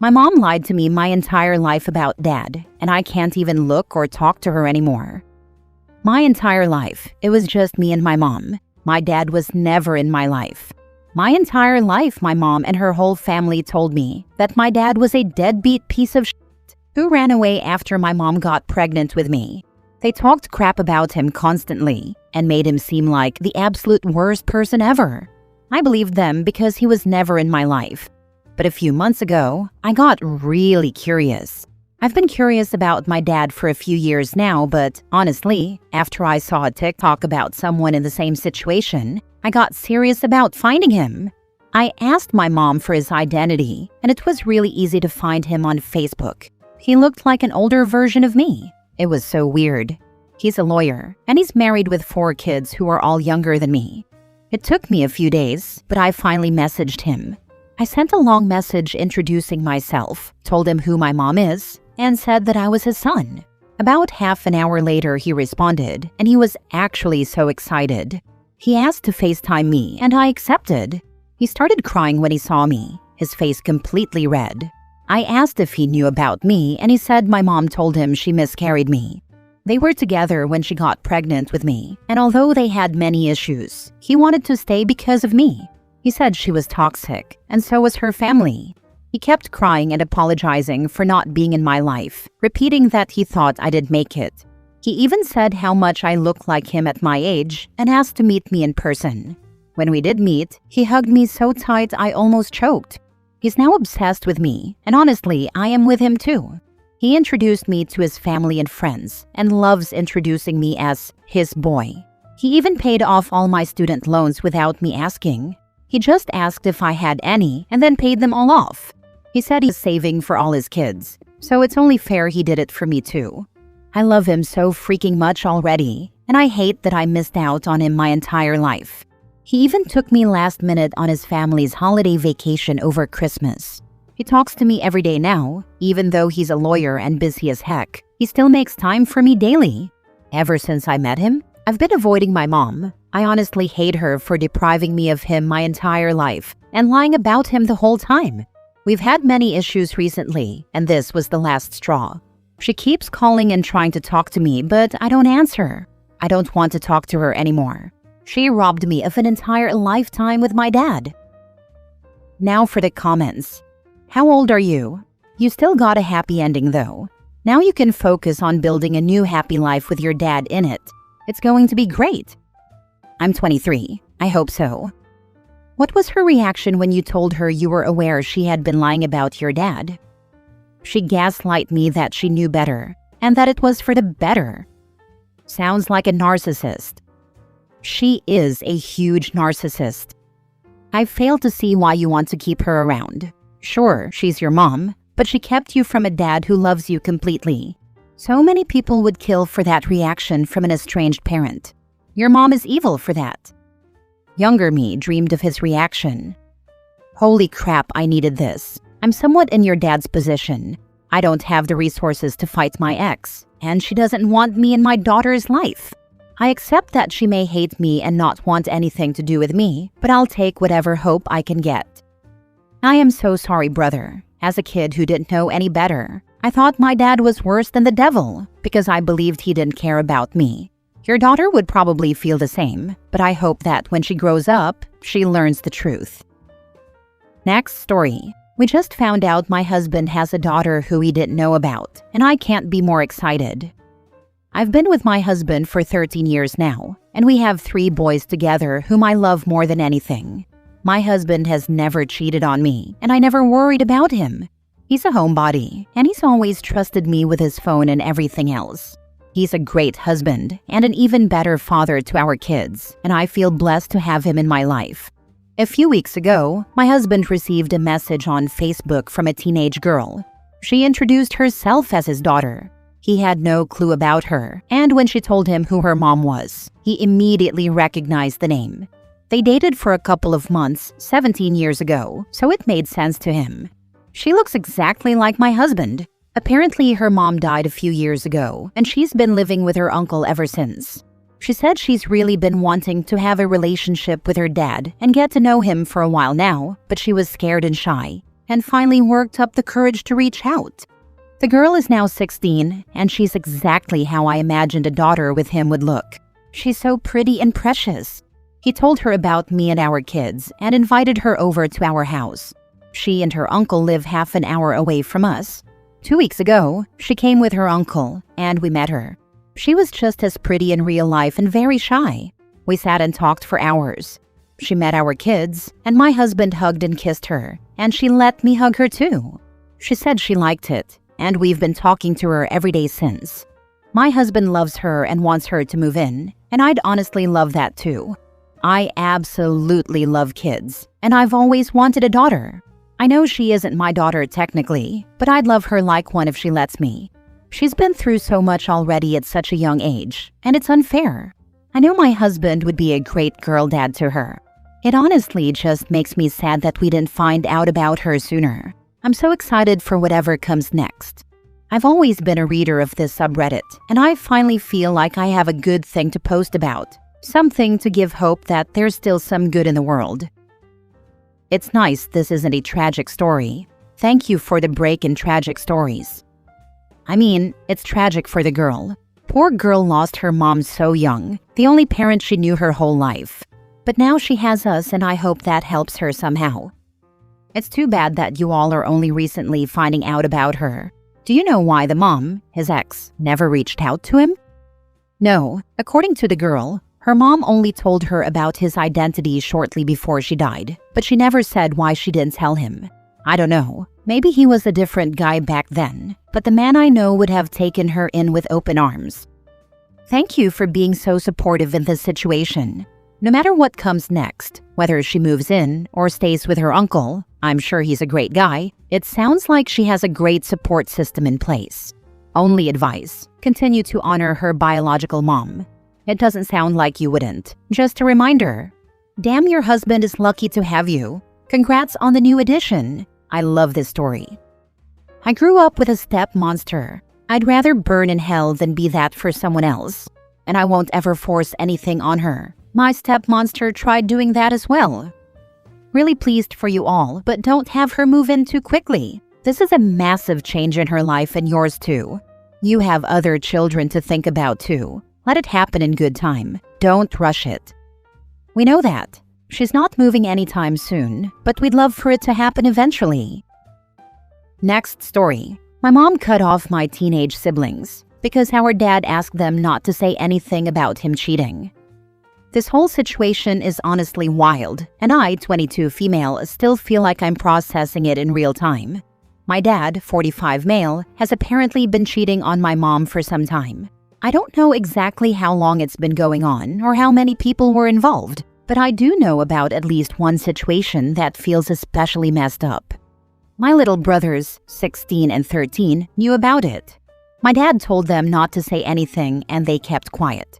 My mom lied to me my entire life about Dad, and I can't even look or talk to her anymore. My entire life, it was just me and my mom. My dad was never in my life. My entire life, my mom and her whole family told me that my dad was a deadbeat piece of shit who ran away after my mom got pregnant with me. They talked crap about him constantly and made him seem like the absolute worst person ever. I believed them because he was never in my life. But a few months ago, I got really curious. I've been curious about my dad for a few years now, but honestly, after I saw a TikTok about someone in the same situation, I got serious about finding him. I asked my mom for his identity, and it was really easy to find him on Facebook. He looked like an older version of me. It was so weird. He's a lawyer, and he's married with 4 kids who are all younger than me. It took me a few days, but I finally messaged him. I sent a long message introducing myself, told him who my mom is, and said that I was his son. About half an hour later, he responded, and he was actually so excited. He asked to FaceTime me, and I accepted. He started crying when he saw me, his face completely red. I asked if he knew about me, and he said my mom told him she miscarried me. They were together when she got pregnant with me, and although they had many issues, he wanted to stay because of me. He said she was toxic, and so was her family. He kept crying and apologizing for not being in my life, repeating that he thought I didn't make it. He even said how much I looked like him at my age and asked to meet me in person. When we did meet, he hugged me so tight I almost choked. He's now obsessed with me, and honestly, I am with him too. He introduced me to his family and friends and loves introducing me as his boy. He even paid off all my student loans without me asking. He just asked if I had any and then paid them all off. He said he's saving for all his kids, so it's only fair he did it for me too. I love him so freaking much already, and I hate that I missed out on him my entire life. He even took me last minute on his family's holiday vacation over Christmas. He talks to me every day now, even though he's a lawyer and busy as heck. He still makes time for me daily. Ever since I met him, I've been avoiding my mom. I honestly hate her for depriving me of him my entire life and lying about him the whole time. We've had many issues recently, and this was the last straw. She keeps calling and trying to talk to me, but I don't answer. I don't want to talk to her anymore. She robbed me of an entire lifetime with my dad. Now for the comments. How old are you? You still got a happy ending though. Now you can focus on building a new happy life with your dad in it. It's going to be great. I'm 23. I hope so. What was her reaction when you told her you were aware she had been lying about your dad? She gaslighted me that she knew better, and that it was for the better. Sounds like a narcissist. She is a huge narcissist. I fail to see why you want to keep her around. Sure, she's your mom, but she kept you from a dad who loves you completely. So many people would kill for that reaction from an estranged parent. Your mom is evil for that. Younger me dreamed of his reaction. Holy crap, I needed this. I'm somewhat in your dad's position. I don't have the resources to fight my ex, and she doesn't want me in my daughter's life. I accept that she may hate me and not want anything to do with me, but I'll take whatever hope I can get. I am so sorry, brother. As a kid who didn't know any better, I thought my dad was worse than the devil because I believed he didn't care about me. Your daughter would probably feel the same, but I hope that when she grows up, she learns the truth. Next story. We just found out my husband has a daughter who he didn't know about, and I can't be more excited. I've been with my husband for 13 years now, and we have 3 boys together whom I love more than anything. My husband has never cheated on me, and I never worried about him. He's a homebody, and he's always trusted me with his phone and everything else. He's a great husband and an even better father to our kids, and I feel blessed to have him in my life. A few weeks ago, my husband received a message on Facebook from a teenage girl. She introduced herself as his daughter. He had no clue about her, and when she told him who her mom was, he immediately recognized the name. They dated for a couple of months 17 years ago, so it made sense to him. She looks exactly like my husband. Apparently, her mom died a few years ago, and she's been living with her uncle ever since. She said she's really been wanting to have a relationship with her dad and get to know him for a while now, but she was scared and shy. and finally worked up the courage to reach out. The girl is now 16, and she's exactly how I imagined a daughter with him would look. She's so pretty and precious. He told her about me and our kids and invited her over to our house. She and her uncle live half an hour away from us. 2 weeks ago, she came with her uncle, and we met her. She was just as pretty in real life and very shy. We sat and talked for hours. She met our kids, and my husband hugged and kissed her, and she let me hug her too. She said she liked it, and we've been talking to her every day since. My husband loves her and wants her to move in, and I'd honestly love that too. I absolutely love kids, and I've always wanted a daughter. I know she isn't my daughter technically, but I'd love her like one if she lets me. She's been through so much already at such a young age, and it's unfair. I know my husband would be a great girl dad to her. It honestly just makes me sad that we didn't find out about her sooner. I'm so excited for whatever comes next. I've always been a reader of this subreddit, and I finally feel like I have a good thing to post about. Something to give hope that there's still some good in the world. It's nice this isn't a tragic story. Thank you for the break in tragic stories. I mean, it's tragic for the girl. Poor girl lost her mom so young, the only parent she knew her whole life. But now she has us, and I hope that helps her somehow. It's too bad that you all are only recently finding out about her. Do you know why the mom, his ex, never reached out to him? No, according to the girl, her mom only told her about his identity shortly before she died, but she never said why she didn't tell him. I don't know, maybe he was a different guy back then, but the man I know would have taken her in with open arms. Thank you for being so supportive in this situation. No matter what comes next, whether she moves in or stays with her uncle, I'm sure he's a great guy, it sounds like she has a great support system in place. Only advice, continue to honor her biological mom. It doesn't sound like you wouldn't. Just a reminder. Damn, your husband is lucky to have you. Congrats on the new addition. I love this story. I grew up with a step monster. I'd rather burn in hell than be that for someone else. And I won't ever force anything on her. My step monster tried doing that as well. Really pleased for you all, but don't have her move in too quickly. This is a massive change in her life and yours too. You have other children to think about too. Let it happen in good time. Don't rush it. We know that. She's not moving anytime soon, but we'd love for it to happen eventually. Next story. My mom cut off my teenage siblings because our dad asked them not to say anything about him cheating. This whole situation is honestly wild, and I, 22 female, still feel like I'm processing it in real time. My dad, 45 male, has apparently been cheating on my mom for some time. I don't know exactly how long it's been going on or how many people were involved, but I do know about at least one situation that feels especially messed up. My little brothers, 16 and 13, knew about it. My dad told them not to say anything, and they kept quiet.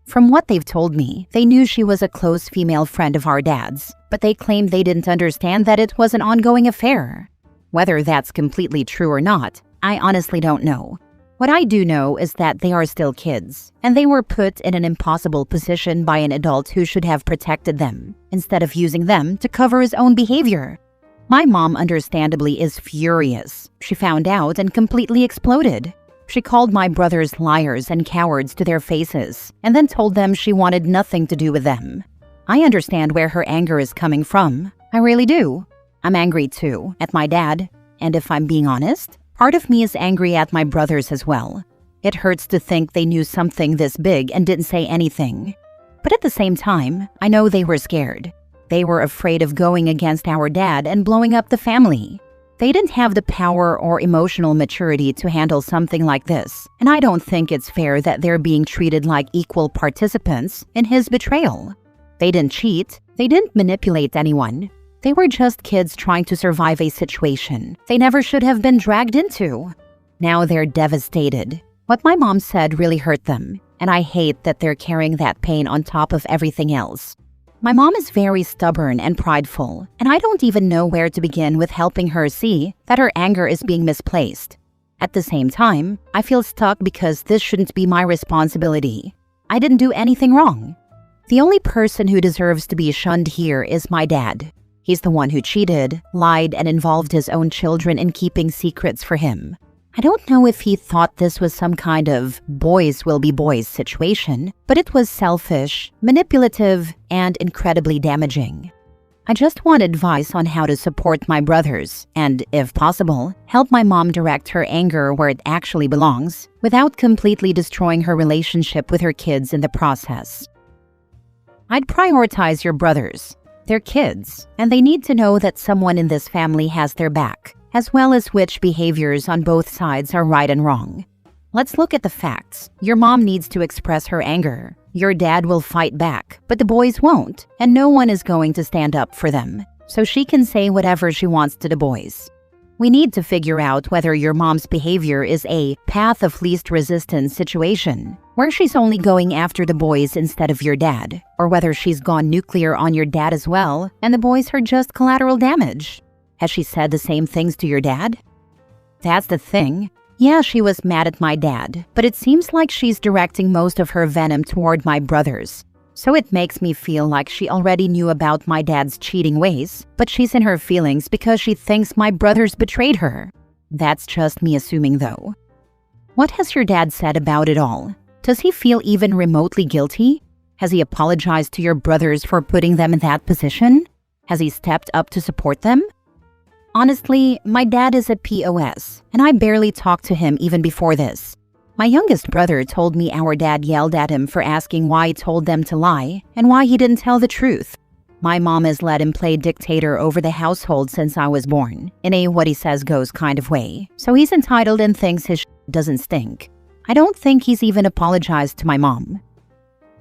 From what they've told me, they knew she was a close female friend of our dad's, but they claimed they didn't understand that it was an ongoing affair. Whether that's completely true or not, I honestly don't know. What I do know is that they are still kids, and they were put in an impossible position by an adult who should have protected them, instead of using them to cover his own behavior. My mom understandably is furious. She found out and completely exploded. She called my brothers liars and cowards to their faces, and then told them she wanted nothing to do with them. I understand where her anger is coming from. I really do. I'm angry too, at my dad, and if I'm being honest, part of me is angry at my brothers as well. It hurts to think they knew something this big and didn't say anything. But at the same time, I know they were scared. They were afraid of going against our dad and blowing up the family. They didn't have the power or emotional maturity to handle something like this, and I don't think it's fair that they're being treated like equal participants in his betrayal. They didn't cheat. They didn't manipulate anyone. They were just kids trying to survive a situation they never should have been dragged into. Now they're devastated. What my mom said really hurt them, and I hate that they're carrying that pain on top of everything else. My mom is very stubborn and prideful, and I don't even know where to begin with helping her see that her anger is being misplaced. At the same time, I feel stuck because this shouldn't be my responsibility. I didn't do anything wrong. The only person who deserves to be shunned here is my dad. He's the one who cheated, lied, and involved his own children in keeping secrets for him. I don't know if he thought this was some kind of boys will be boys situation, but it was selfish, manipulative, and incredibly damaging. I just want advice on how to support my brothers and, if possible, help my mom direct her anger where it actually belongs without completely destroying her relationship with her kids in the process. I'd prioritize your brothers. They're kids, and they need to know that someone in this family has their back, as well as which behaviors on both sides are right and wrong. Let's look at the facts. Your mom needs to express her anger. Your dad will fight back, but the boys won't, and no one is going to stand up for them, so she can say whatever she wants to the boys. We need to figure out whether your mom's behavior is a path of least resistance situation, where she's only going after the boys instead of your dad, or whether she's gone nuclear on your dad as well, and the boys are just collateral damage. Has she said the same things to your dad? That's the thing. Yeah, she was mad at my dad, but it seems like she's directing most of her venom toward my brothers. So it makes me feel like she already knew about my dad's cheating ways, but she's in her feelings because she thinks my brothers betrayed her. That's just me assuming though. What has your dad said about it all? Does he feel even remotely guilty? Has he apologized to your brothers for putting them in that position? Has he stepped up to support them? Honestly, my dad is a POS, and I barely talked to him even before this. My youngest brother told me our dad yelled at him for asking why he told them to lie and why he didn't tell the truth. My mom has let him play dictator over the household since I was born, in a what he says goes kind of way, so he's entitled and thinks his doesn't stink. I don't think he's even apologized to my mom.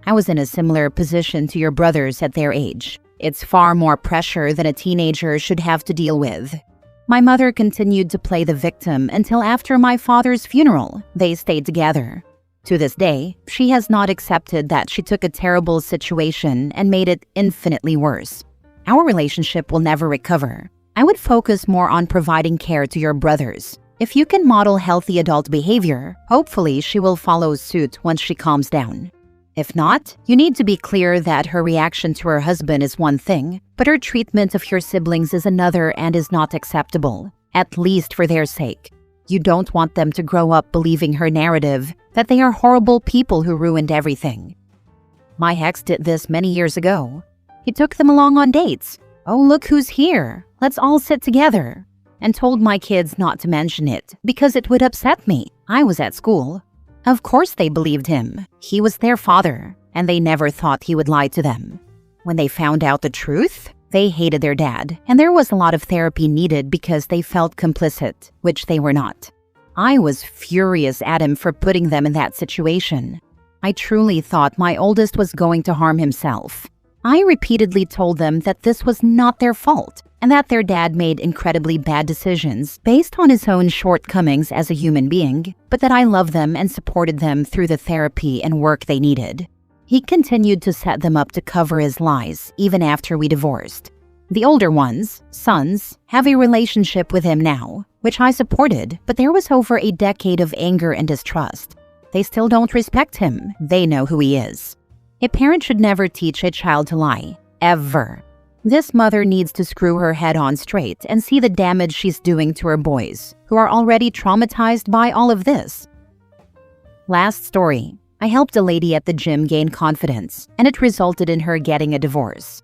I was in a similar position to your brothers at their age. It's far more pressure than a teenager should have to deal with. My mother continued to play the victim until after my father's funeral. They stayed together. To this day, she has not accepted that she took a terrible situation and made it infinitely worse. Our relationship will never recover. I would focus more on providing care to your brothers. If you can model healthy adult behavior, hopefully she will follow suit once she calms down. If not, you need to be clear that her reaction to her husband is one thing, but her treatment of your siblings is another and is not acceptable, at least for their sake. You don't want them to grow up believing her narrative that they are horrible people who ruined everything. My ex did this many years ago. He took them along on dates. Oh, look who's here. Let's all sit together. And told my kids not to mention it because it would upset me. I was at school. Of course they believed him. He was their father, and they never thought he would lie to them. When they found out the truth, they hated their dad, and there was a lot of therapy needed because they felt complicit, which they were not. I was furious at him for putting them in that situation. I truly thought my oldest was going to harm himself. I repeatedly told them that this was not their fault, and that their dad made incredibly bad decisions based on his own shortcomings as a human being, but that I loved them and supported them through the therapy and work they needed. He continued to set them up to cover his lies, even after we divorced. The older ones, sons, have a relationship with him now, which I supported, but there was over a decade of anger and distrust. They still don't respect him. They know who he is. A parent should never teach a child to lie, ever. This mother needs to screw her head on straight and see the damage she's doing to her boys, who are already traumatized by all of this. Last story. I helped a lady at the gym gain confidence, and it resulted in her getting a divorce.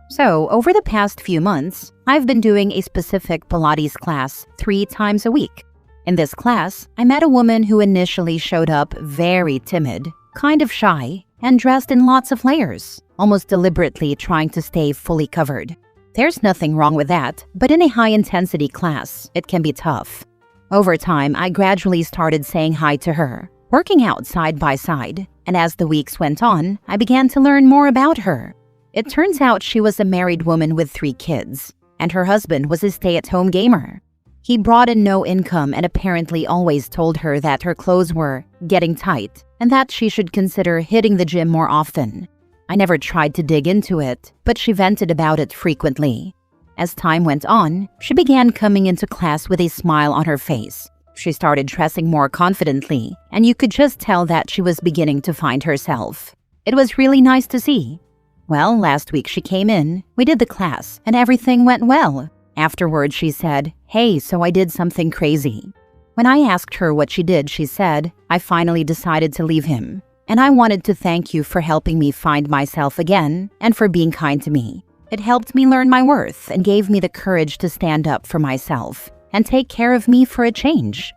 So, over the past few months, I've been doing a specific Pilates class 3 times a week. In this class, I met a woman who initially showed up very timid, kind of shy, and dressed in lots of layers, almost deliberately trying to stay fully covered. There's nothing wrong with that, but in a high-intensity class, it can be tough. Over time, I gradually started saying hi to her, working out side by side, and as the weeks went on, I began to learn more about her. It turns out she was a married woman with 3 kids, and her husband was a stay-at-home gamer. He brought in no income and apparently always told her that her clothes were getting tight and that she should consider hitting the gym more often. I never tried to dig into it, but she vented about it frequently. As time went on, she began coming into class with a smile on her face. She started dressing more confidently, and you could just tell that she was beginning to find herself. It was really nice to see. Well, last week she came in, we did the class, and everything went well. Afterwards, she said, "Hey, so I did something crazy." When I asked her what she did, she said, "I finally decided to leave him. And I wanted to thank you for helping me find myself again and for being kind to me. It helped me learn my worth and gave me the courage to stand up for myself and take care of me for a change."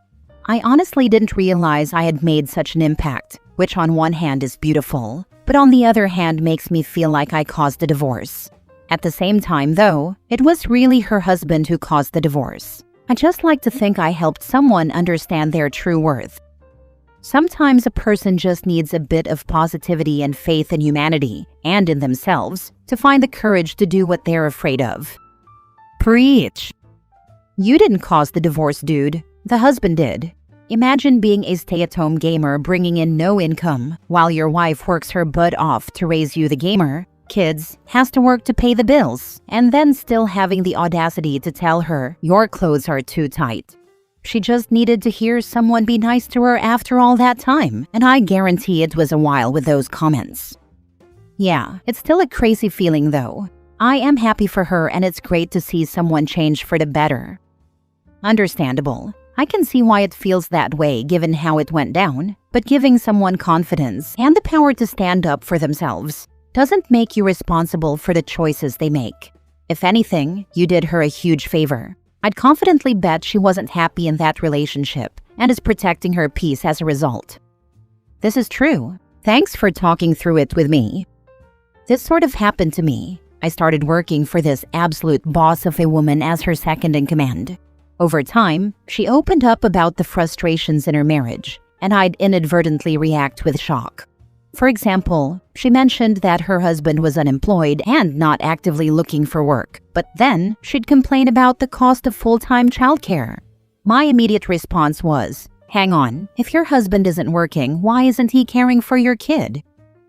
I honestly didn't realize I had made such an impact, which on one hand is beautiful, but on the other hand makes me feel like I caused a divorce. At the same time, though, it was really her husband who caused the divorce. I just like to think I helped someone understand their true worth. Sometimes a person just needs a bit of positivity and faith in humanity and in themselves to find the courage to do what they're afraid of. Preach! You didn't cause the divorce, dude. The husband did. Imagine being a stay-at-home gamer bringing in no income while your wife works her butt off to raise you the gamer, kids, has to work to pay the bills, and then still having the audacity to tell her your clothes are too tight. She just needed to hear someone be nice to her after all that time, and I guarantee it was a while with those comments. Yeah, it's still a crazy feeling though. I am happy for her and it's great to see someone change for the better. Understandable. I can see why it feels that way given how it went down, but giving someone confidence and the power to stand up for themselves doesn't make you responsible for the choices they make. If anything, you did her a huge favor. I'd confidently bet she wasn't happy in that relationship and is protecting her peace as a result. This is true. Thanks for talking through it with me. This sort of happened to me. I started working for this absolute boss of a woman as her second in command. Over time, she opened up about the frustrations in her marriage, and I'd inadvertently react with shock. For example, she mentioned that her husband was unemployed and not actively looking for work, but then she'd complain about the cost of full-time childcare. My immediate response was, "Hang on, if your husband isn't working, why isn't he caring for your kid?"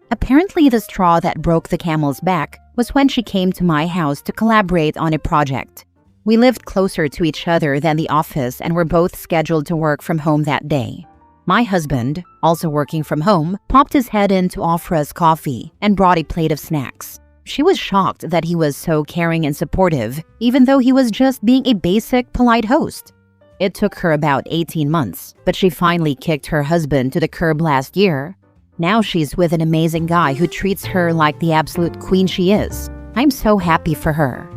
Apparently, the straw that broke the camel's back was when she came to my house to collaborate on a project. We lived closer to each other than the office and were both scheduled to work from home that day. My husband, also working from home, popped his head in to offer us coffee and brought a plate of snacks. She was shocked that he was so caring and supportive, even though he was just being a basic, polite host. It took her about 18 months, but she finally kicked her husband to the curb last year. Now she's with an amazing guy who treats her like the absolute queen she is. I'm so happy for her.